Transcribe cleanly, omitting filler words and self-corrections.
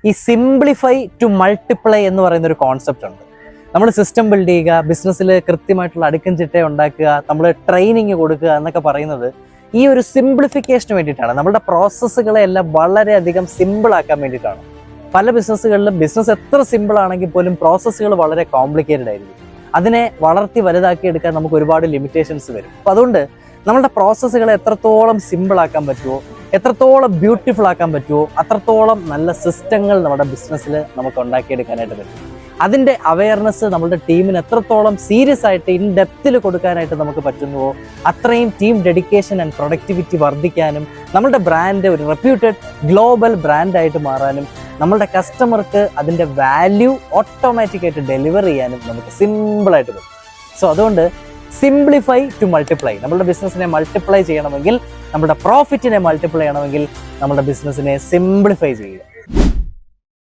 ഈ simplify to multiply എന്ന് പറയുന്ന ഒരു കോൺസെപ്റ്റ് ഉണ്ട്. നമ്മൾ സിസ്റ്റം ബിൽഡ് ചെയ്യുക, ബിസിനസ്സിൽ കൃത്യമായിട്ടുള്ള അടുക്കും ചിട്ട ഉണ്ടാക്കുക, നമ്മൾ ട്രെയിനിങ് കൊടുക്കുക എന്നൊക്കെ പറയുന്നത് ഈ ഒരു സിംപ്ലിഫിക്കേഷന് വേണ്ടിയിട്ടാണ്. നമ്മുടെ പ്രോസസ്സുകളെ എല്ലാം വളരെയധികം സിമ്പിൾ ആക്കാൻ വേണ്ടിയിട്ടാണ്. പല ബിസിനസ്സുകളിലും ബിസിനസ് എത്ര സിമ്പിൾ ആണെങ്കിൽ പോലും പ്രോസസ്സുകൾ വളരെ കോംപ്ലിക്കേറ്റഡ് ആയിരിക്കും. അതിനെ വളർത്തി വലുതാക്കി എടുക്കാൻ നമുക്ക് ഒരുപാട് ലിമിറ്റേഷൻസ് വരും. അപ്പോൾ അതുകൊണ്ട് നമ്മുടെ പ്രോസസ്സുകളെ എത്രത്തോളം സിമ്പിൾ ആക്കാൻ പറ്റുമോ, എത്രത്തോളം ബ്യൂട്ടിഫുൾ ആക്കാൻ പറ്റുമോ, അത്രത്തോളം നല്ല സിസ്റ്റങ്ങൾ നമ്മുടെ ബിസിനസ്സിൽ നമുക്ക് ഉണ്ടാക്കിയെടുക്കാനായിട്ട് പറ്റും. അതിൻ്റെ അവയർനെസ് നമ്മുടെ ടീമിന് എത്രത്തോളം സീരിയസ് ആയിട്ട് ഇൻ ഡെപ്തിൽ കൊടുക്കാനായിട്ട് നമുക്ക് പറ്റുന്നുവോ അത്രയും ടീം ഡെഡിക്കേഷൻ ആൻഡ് പ്രൊഡക്ടിവിറ്റി വർദ്ധിക്കാനും നമ്മുടെ ബ്രാൻഡ് ഒരു റെപ്യൂട്ടഡ് ഗ്ലോബൽ ബ്രാൻഡായിട്ട് മാറാനും നമ്മളുടെ കസ്റ്റമർക്ക് അതിൻ്റെ വാല്യൂ ഓട്ടോമാറ്റിക്കായിട്ട് ഡെലിവർ ചെയ്യാനും നമുക്ക് സിമ്പിളായിട്ട് പറ്റും. സോ അതുകൊണ്ട് സിംപ്ലിഫൈ ടു മൾട്ടിപ്ലൈ. നമ്മുടെ ബിസിനസ്സിനെ മൾട്ടിപ്ലൈ ചെയ്യണമെങ്കിൽ, നമ്മുടെ പ്രോഫിറ്റിനെ മൾട്ടിപ്ലൈ ചെയ്യണമെങ്കിൽ നമ്മുടെ ബിസിനസ്സിനെ സിംപ്ലിഫൈ ചെയ്യുക.